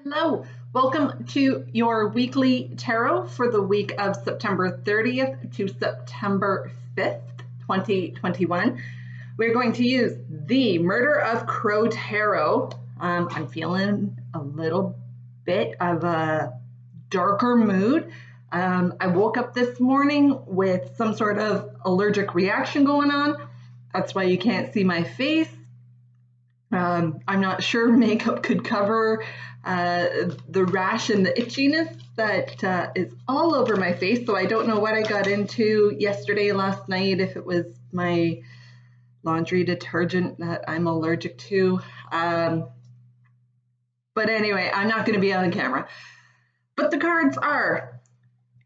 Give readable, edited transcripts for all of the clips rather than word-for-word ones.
Hello, welcome to your weekly tarot for the week of September 30th to September 5th, 2021. We're going to use the Murder of Crow Tarot. I'm feeling a little bit of a darker mood. I woke up this morning with some sort of allergic reaction going on. That's why you can't see my face. I'm not sure makeup could cover the rash and the itchiness that is all over my face. So I don't know what I got into yesterday, last night, if it was my laundry detergent that I'm allergic to. But anyway, I'm not going to be on camera. But the cards are,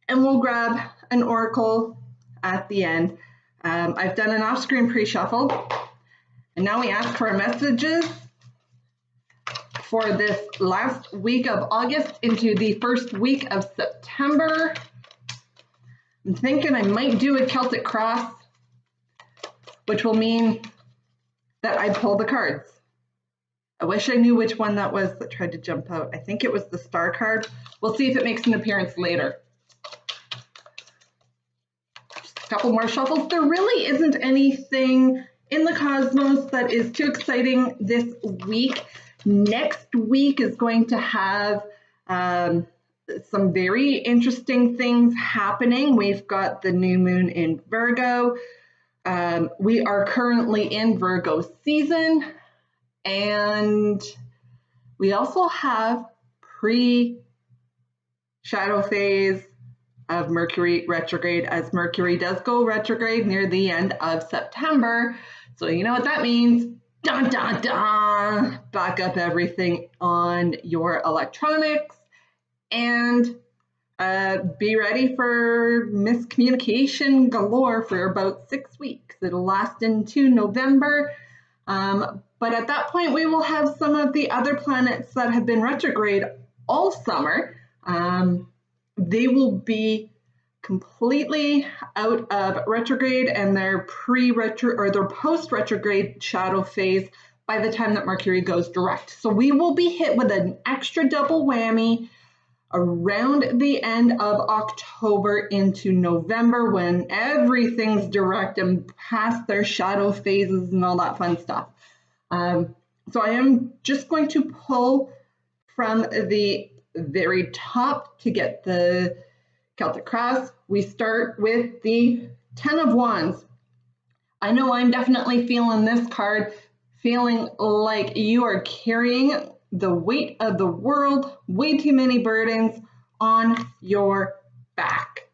and we'll grab an oracle at the end. I've done an off-screen pre-shuffle. And now we ask for messages for this last week of August into the first week of September. I'm thinking I might do a Celtic cross, which will mean that I pull the cards. I wish I knew which one that was that tried to jump out. I think it was the star card. We'll see if it makes an appearance later. Just a couple more shuffles. There really isn't anything in the cosmos that is too exciting this week. Next week is going to have some very interesting things happening. We've got the new moon in Virgo. We are currently in Virgo season, and we also have pre-shadow phase of Mercury retrograde, as Mercury does go retrograde near the end of September. So you know what that means. Dun, dun, dun. Back up everything on your electronics and be ready for miscommunication galore for about 6 weeks. It'll last into November. But at that point, we will have some of the other planets that have been retrograde all summer. They will be completely out of retrograde and their pre-retro or their post-retrograde shadow phase by the time that Mercury goes direct. So we will be hit with an extra double whammy around the end of October into November when everything's direct and past their shadow phases and all that fun stuff. So I am just going to pull from the very top to get the Celtic cross. We start with the 10 of Wands. I know I'm definitely feeling this card, feeling like you are carrying the weight of the world, way too many burdens on your back.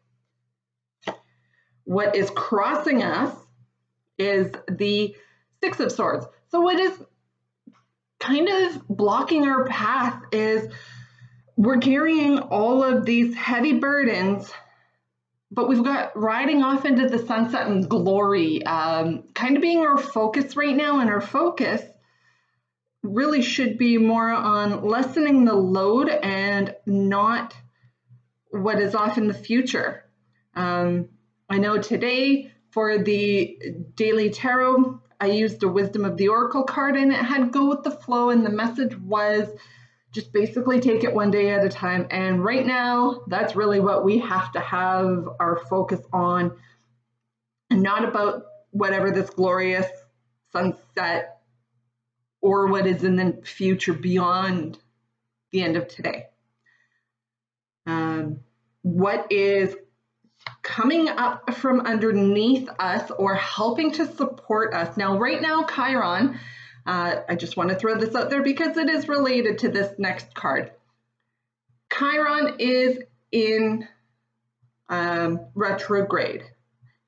What is crossing us is the Six of Swords. So what is kind of blocking our path is we're carrying all of these heavy burdens, but we've got riding off into the sunset and glory kind of being our focus right now, and our focus really should be more on lessening the load and not what is off in the future. I know today for the daily tarot, I used a Wisdom of the Oracle card, and it had go with the flow, and the message was just basically take it one day at a time. And right now, that's really what we have to have our focus on, and not about whatever this glorious sunset or what is in the future beyond the end of today. What is coming up from underneath us or helping to support us. Now, right now, Chiron, I just want to throw this out there because it is related to this next card. Chiron is in retrograde,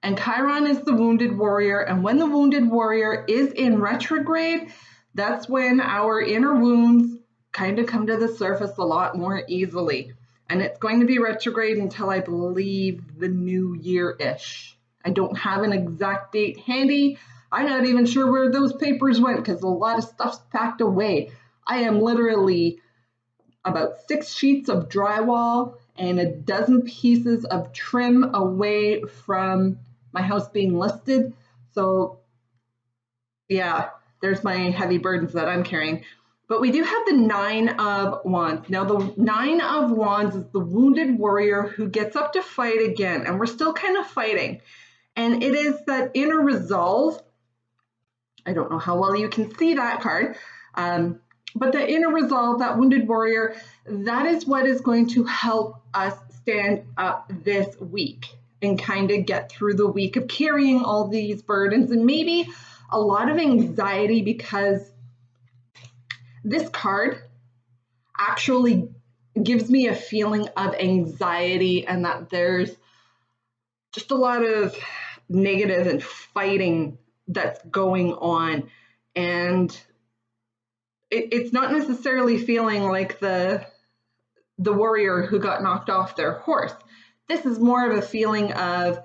and Chiron is the wounded warrior. And when the wounded warrior is in retrograde, that's when our inner wounds kind of come to the surface a lot more easily. And it's going to be retrograde until I believe the new year-ish. I don't have an exact date handy. I'm not even sure where those papers went because a lot of stuff's packed away. I am literally about 6 sheets of drywall and a dozen pieces of trim away from my house being listed. So yeah, there's my heavy burdens that I'm carrying. But we do have the Nine of Wands. Now, the Nine of Wands is the wounded warrior who gets up to fight again, and we're still kind of fighting. And it is that inner resolve. I don't know how well you can see that card, but the inner resolve, that wounded warrior, that is what is going to help us stand up this week and kind of get through the week of carrying all these burdens and maybe a lot of anxiety, because this card actually gives me a feeling of anxiety and that there's just a lot of negative and fighting that's going on. And it's not necessarily feeling like the warrior who got knocked off their horse. This is more of a feeling of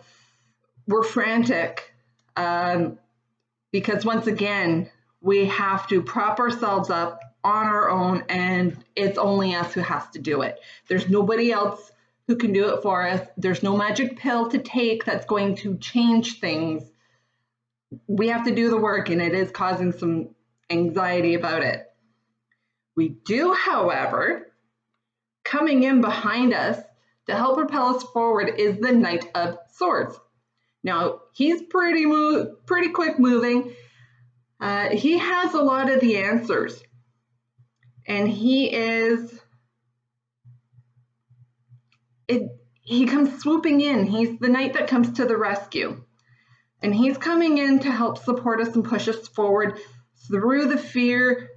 we're frantic because once again, we have to prop ourselves up on our own, and it's only us who has to do it. There's nobody else who can do it for us. There's no magic pill to take that's going to change things. We have to do the work, and it is causing some anxiety about it. We do, however, coming in behind us to help propel us forward is the Knight of Swords. Now, he's pretty quick moving. He has a lot of the answers. And he comes swooping in. He's the knight that comes to the rescue. And he's coming in to help support us and push us forward through the fear,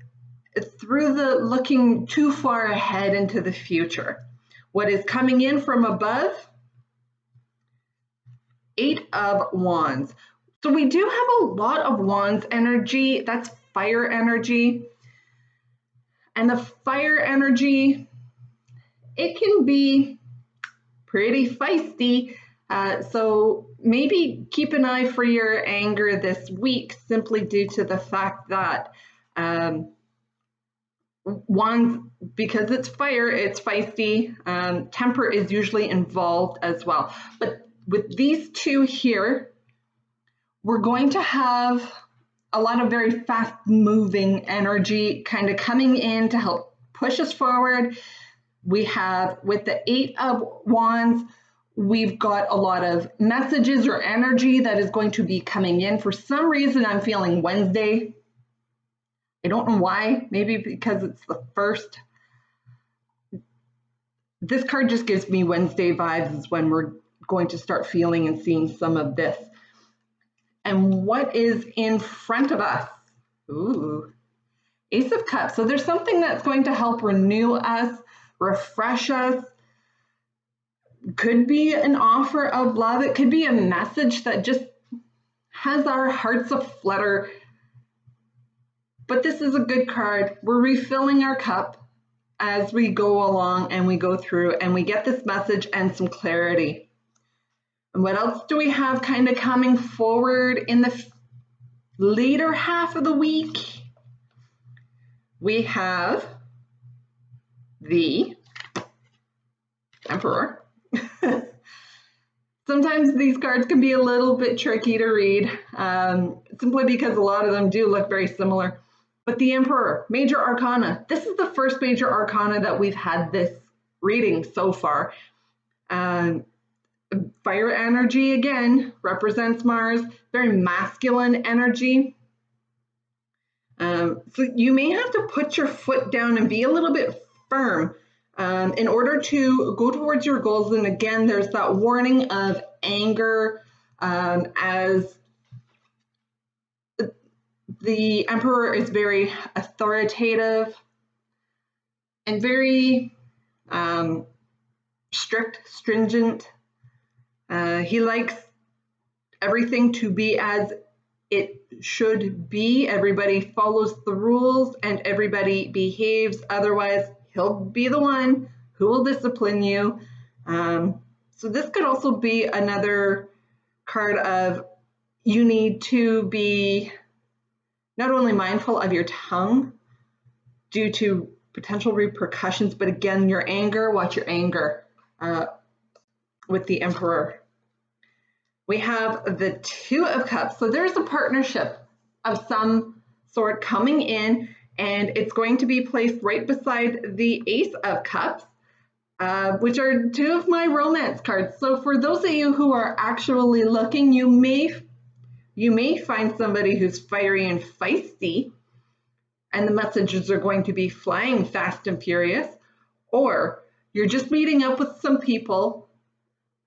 through the looking too far ahead into the future. What is coming in from above? Eight of Wands. So we do have a lot of Wands energy. That's fire energy. And the fire energy, it can be pretty feisty. So maybe keep an eye for your anger this week, simply due to the fact that Wands, because it's fire, it's feisty. Temper is usually involved as well. But with these two here, we're going to have a lot of very fast moving energy kind of coming in to help push us forward. We have, with the Eight of Wands, we've got a lot of messages or energy that is going to be coming in. For some reason, I'm feeling Wednesday. I don't know why, maybe because it's the first. This card just gives me Wednesday vibes is when we're going to start feeling and seeing some of this. And what is in front of us? Ooh, Ace of Cups. So there's something that's going to help renew us, refresh us. Could be an offer of love. It could be a message that just has our hearts aflutter. But this is a good card. We're refilling our cup as we go along and we go through and we get this message and some clarity. And what else do we have kind of coming forward in the later half of the week? We have the Emperor. Sometimes these cards can be a little bit tricky to read, simply because a lot of them do look very similar. But the Emperor, Major Arcana. This is the first Major Arcana that we've had this reading so far. Fire energy, again, represents Mars, very masculine energy. So you may have to put your foot down and be a little bit firm in order to go towards your goals. And again, there's that warning of anger as the Emperor is very authoritative and very strict, stringent. He likes everything to be as it should be. Everybody follows the rules and everybody behaves. Otherwise, he'll be the one who will discipline you. So this could also be another card of you need to be not only mindful of your tongue due to potential repercussions, but again, your anger, watch your anger with the Emperor. We have the Two of Cups. So there's a partnership of some sort coming in, and it's going to be placed right beside the Ace of Cups, which are two of my romance cards. So for those of you who are actually looking, you may find somebody who's fiery and feisty, and the messages are going to be flying fast and furious, or you're just meeting up with some people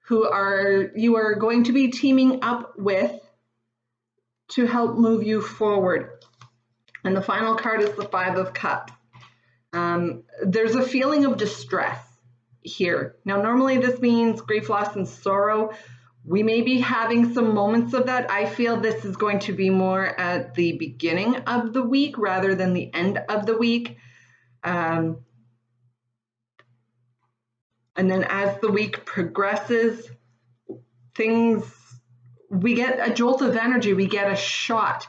who you are going to be teaming up with to help move you forward. And the final card is the Five of Cups. There's a feeling of distress here. Now, normally this means grief, loss, and sorrow. We may be having some moments of that. I feel this is going to be more at the beginning of the week rather than the end of the week. And then as the week progresses, we get a jolt of energy, we get a shot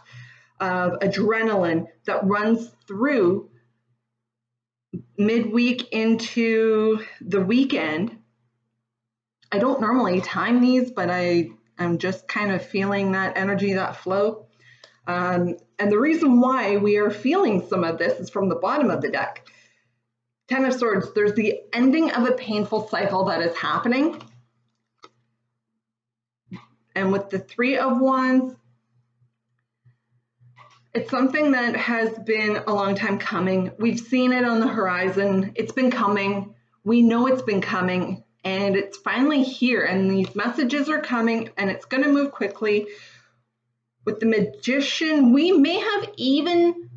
of adrenaline that runs through midweek into the weekend. I don't normally time these, but I'm just kind of feeling that energy, that flow. And the reason why we are feeling some of this is from the bottom of the deck. Ten of Swords, there's the ending of a painful cycle that is happening. And with the Three of Wands, it's something that has been a long time coming. We've seen it on the horizon. It's been coming. We know it's been coming, and it's finally here. And these messages are coming, and it's going to move quickly. With the Magician, we may have even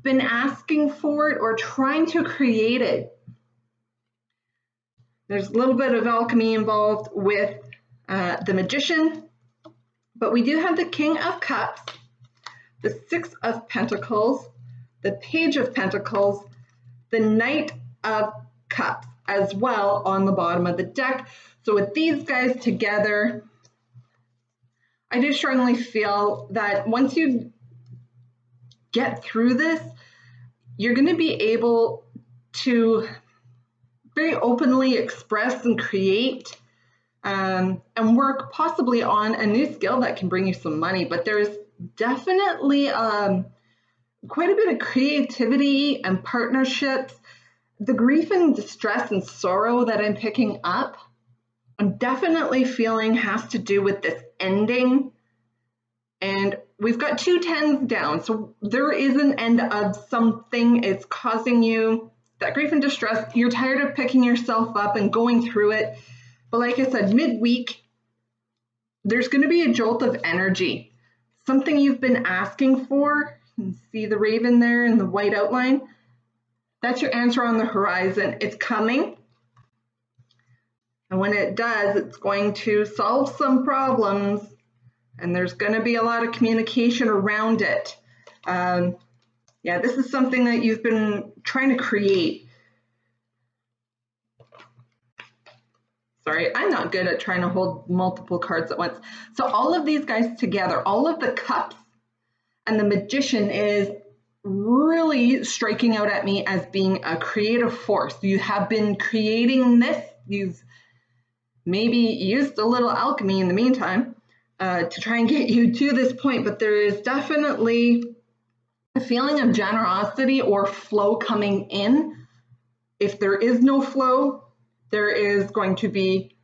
been asking for it or trying to create it. There's a little bit of alchemy involved with the Magician, but we do have the King of Cups, the Six of Pentacles, the Page of Pentacles, the Knight of Cups as well on the bottom of the deck. So with these guys together, I do strongly feel that once you get through this, you're going to be able to very openly express and create and work possibly on a new skill that can bring you some money. But there's definitely quite a bit of creativity and partnerships. The grief and distress and sorrow that I'm picking up, I'm definitely feeling has to do with this ending. And we've got two tens down. So there is an end of something. It's causing you that grief and distress. You're tired of picking yourself up and going through it. But like I said, midweek, there's going to be a jolt of energy. Something you've been asking for. You can see the raven there in the white outline. That's your answer on the horizon. It's coming. And when it does, it's going to solve some problems. And there's going to be a lot of communication around it. Yeah, this is something that you've been trying to create. Sorry, I'm not good at trying to hold multiple cards at once. So all of these guys together, all of the cups and the Magician is really striking out at me as being a creative force. You have been creating this. You've maybe used a little alchemy in the meantime to try and get you to this point, but there is definitely a feeling of generosity or flow coming in. If there is no flow, there is going to be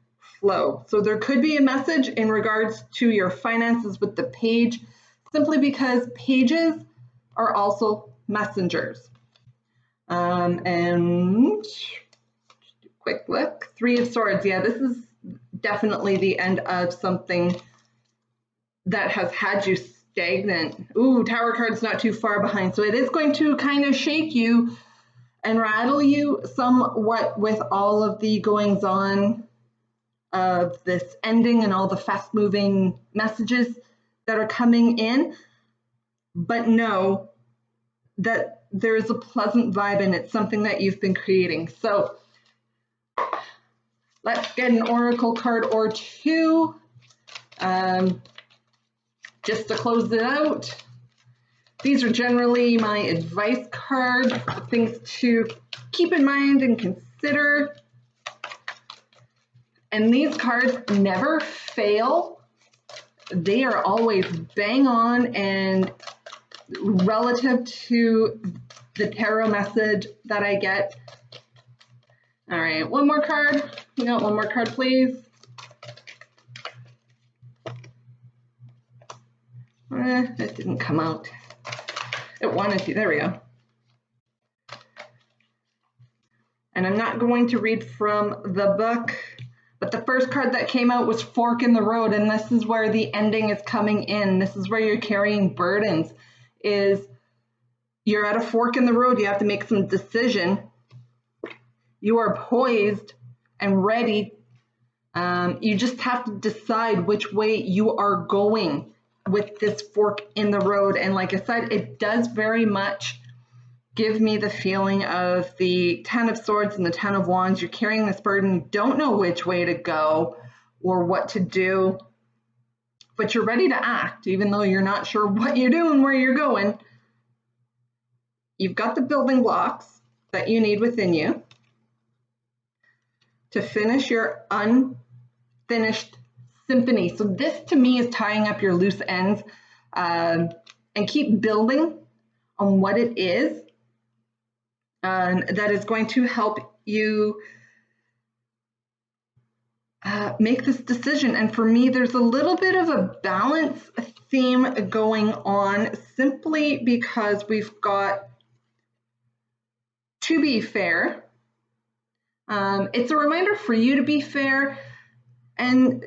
flow. So there could be a message in regards to your finances with the Page, simply because pages are also messengers. And just a quick look, Three of Swords. Yeah, this is definitely the end of something that has had you stagnant. Ooh, Tower card's not too far behind. So it is going to kind of shake you and rattle you somewhat with all of the goings on of this ending and all the fast moving messages that are coming in. But know that there is a pleasant vibe and it's something that you've been creating. So let's get an oracle card or two. Just to close it out. These are generally my advice cards, things to keep in mind and consider. And these cards never fail. They are always bang on and relative to the tarot message that I get. All right, one more card. We got one more card, please. It didn't come out. It wanted to. There we go. And I'm not going to read from the book, but the first card that came out was Fork in the Road, and this is where the ending is coming in. This is where you're carrying burdens, is you're at a fork in the road. You have to make some decision. You are poised and ready. You just have to decide which way you are going with this fork in the road. And like I said, it does very much give me the feeling of the Ten of Swords and the Ten of Wands. You're carrying this burden, you don't know which way to go or what to do, but you're ready to act, even though you're not sure what you're doing, where you're going. You've got the building blocks that you need within you to finish your unfinished symphony. So this to me is tying up your loose ends, and keep building on what it is that is going to help you make this decision. And for me, there's a little bit of a balance theme going on, simply because we've got to be fair. It's a reminder for you to be fair and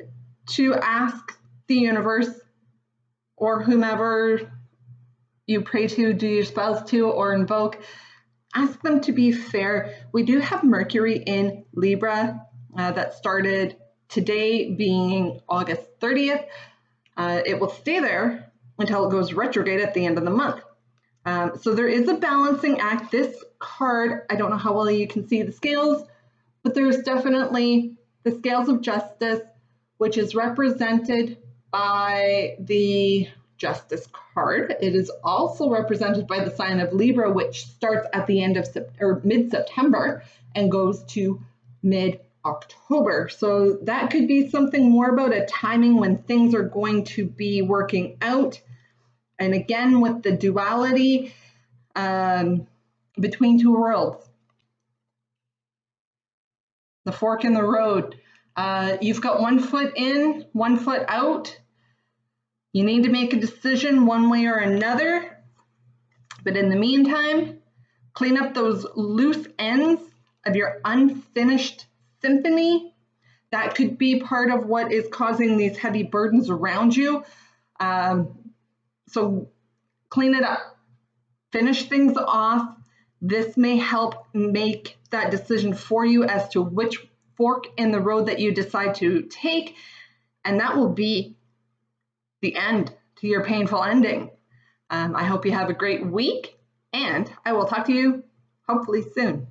to ask the universe or whomever you pray to, do your spells to, or invoke, ask them to be fair. We do have Mercury in Libra that started today, being August 30th. It will stay there until it goes retrograde at the end of the month. So there is a balancing act. This card, I don't know how well you can see the scales, but there's definitely the scales of justice, which is represented by the Justice card. It is also represented by the sign of Libra, which starts at the end of mid-September and goes to mid-October. So that could be something more about a timing when things are going to be working out. And again, with the duality between two worlds, the fork in the road. You've got 1 foot in, 1 foot out. You need to make a decision one way or another. But in the meantime, clean up those loose ends of your unfinished symphony. That could be part of what is causing these heavy burdens around you. So clean it up, finish things off. This may help make that decision for you as to which fork in the road that you decide to take, and that will be the end to your painful ending. I hope you have a great week, and I will talk to you hopefully soon.